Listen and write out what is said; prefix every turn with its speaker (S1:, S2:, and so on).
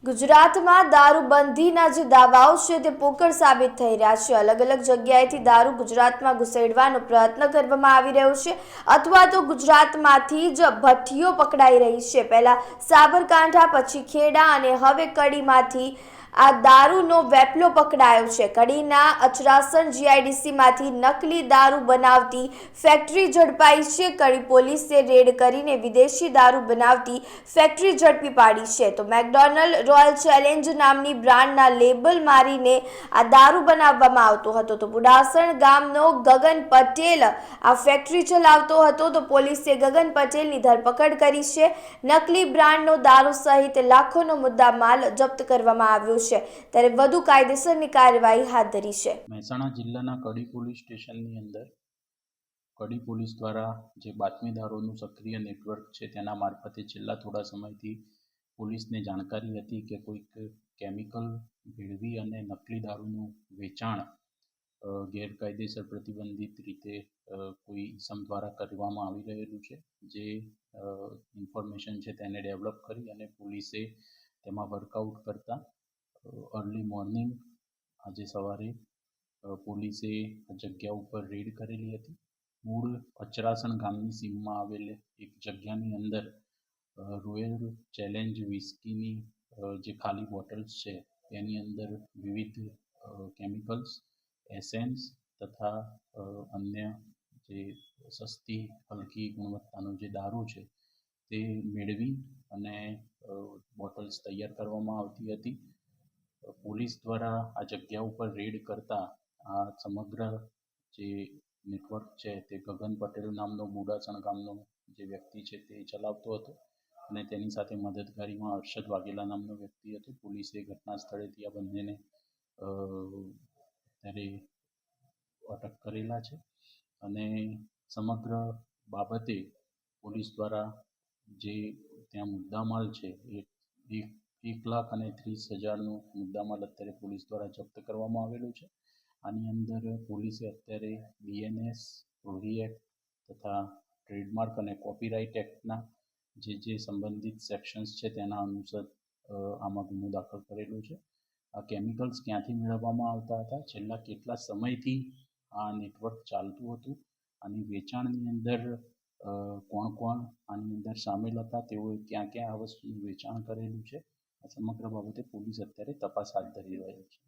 S1: ગુજરાતમાં દારૂબંધીના જે દાવાઓ છે તે પોકળ સાબિત થઈ રહ્યા છે। અલગ અલગ જગ્યાએથી દારૂ ગુજરાતમાં ઘુસેડવાનો પ્રયત્ન કરવામાં આવી રહ્યો છે અથવા તો ગુજરાતમાંથી જ ભઠ્ઠીઓ પકડાઈ રહી છે। પહેલા સાબરકાંઠા, પછી ખેડા અને હવે કડીમાંથી આ દારૂનો વેપલો પકડાયો છે। કડીના અચરાસણ જીઆઈડીસીમાંથી નકલી દારૂ બનાવતી ફેક્ટરી ઝડપાઈ છે। કડી પોલીસે રેડ કરીને વિદેશી દારૂ બનાવતી ફેક્ટરી ઝડપી પાડી છે। તો મેકડોનલ્ડ રોયલ ચેલેન્જ નામની બ્રાન્ડના લેબલ મારીને આ દારૂ બનાવવામાં આવતો હતો। તો બુડાસણ ગામનો ગગન પટેલ આ ફેક્ટરી ચલાવતો હતો। તો પોલીસે ગગન પટેલની ધરપકડ કરી છે। નકલી બ્રાન્ડનો દારૂ સહિત લાખોનો મુદ્દા માલ જપ્ત કરવામાં આવ્યો છે, ત્યારે વધુ કાયદેસરની કાર્યવાહી હાથ ધરી છે।
S2: મહેસાણા જિલ્લાના કડી પોલીસ સ્ટેશનની અંદર કડી પોલીસ દ્વારા જે બાતમીદારોનું સક્રિય નેટવર્ક છે તેના મારફતે છેલ્લા થોડા સમયથી પોલીસને જાણકારી હતી કે કોઈક કેમિકલ ભેળવી અને નકલી દારૂનું વેચાણ ગેરકાયદેસર પ્રતિબંધિત રીતે કોઈ ઇસમ દ્વારા કરવામાં આવી રહેલું છે। જે ઇન્ફોર્મેશન છે તેને ડેવલપ કરી અને પોલીસે તેમાં વર્કઆઉટ કરતા અર્લી મોર્નિંગ આજે સવારે પોલીસે જગ્યા ઉપર રેડ કરેલી હતી। મૂળ અચરાસણ ગામની સીમમાં આવેલ એક જગ્યાની અંદર રોયલ ચેલેન્જ વિસ્કીની જે ખાલી બોટલ્સ છે તેની અંદર વિવિધ કેમિકલ્સ, એસેન્સ તથા અન્ય જે સસ્તી હલકી ગુણવત્તાનો જે દારૂ છે તે મેળવી અને બોટલ્સ તૈયાર કરવામાં આવતી હતી। પોલીસ દ્વારા આ જગ્યા ઉપર રેડ કરતા આ સમગ્ર જે નેટવર્ક છે તે ગગન પટેલ નામનો બુડાસણ ગામનો જે વ્યક્તિ છે તે ચલાવતો હતો અને તેની સાથે મદદગારીમાં અરશદ વાઘેલા નામનો વ્યક્તિ હતો। પોલીસે ઘટના સ્થળેથી આ બંનેને અત્યારે અટક કરેલા છે અને સમગ્ર બાબતે પોલીસ દ્વારા જે ત્યાં મુદ્દામાલ છે એ 1,30,000નો મુદ્દામાલ અત્યારે પોલીસ દ્વારા જપ્ત કરવામાં આવેલો છે। આની અંદર પોલીસે અત્યારે બીએનએસ, રોહી એક્ટ તથા ટ્રેડમાર્ક અને કોપીરાઇટ એક્ટના જે સંબંધિત સેક્શન્સ છે તેના અનુસાર આમાં ગુનો દાખલ કરેલો છે। આ કેમિકલ્સ ક્યાંથી મેળવવામાં આવતા હતા, છેલ્લા કેટલા સમયથી આ નેટવર્ક ચાલતું હતું, આની વેચાણની અંદર કોણ કોણ આની અંદર સામેલ હતા, તેઓએ ક્યાં ક્યાં આ વસ્તુનું વેચાણ કરેલું છે, આ સમગ્ર બાબતે પોલીસ અત્યારે તપાસ હાથ ધરી રહી છે।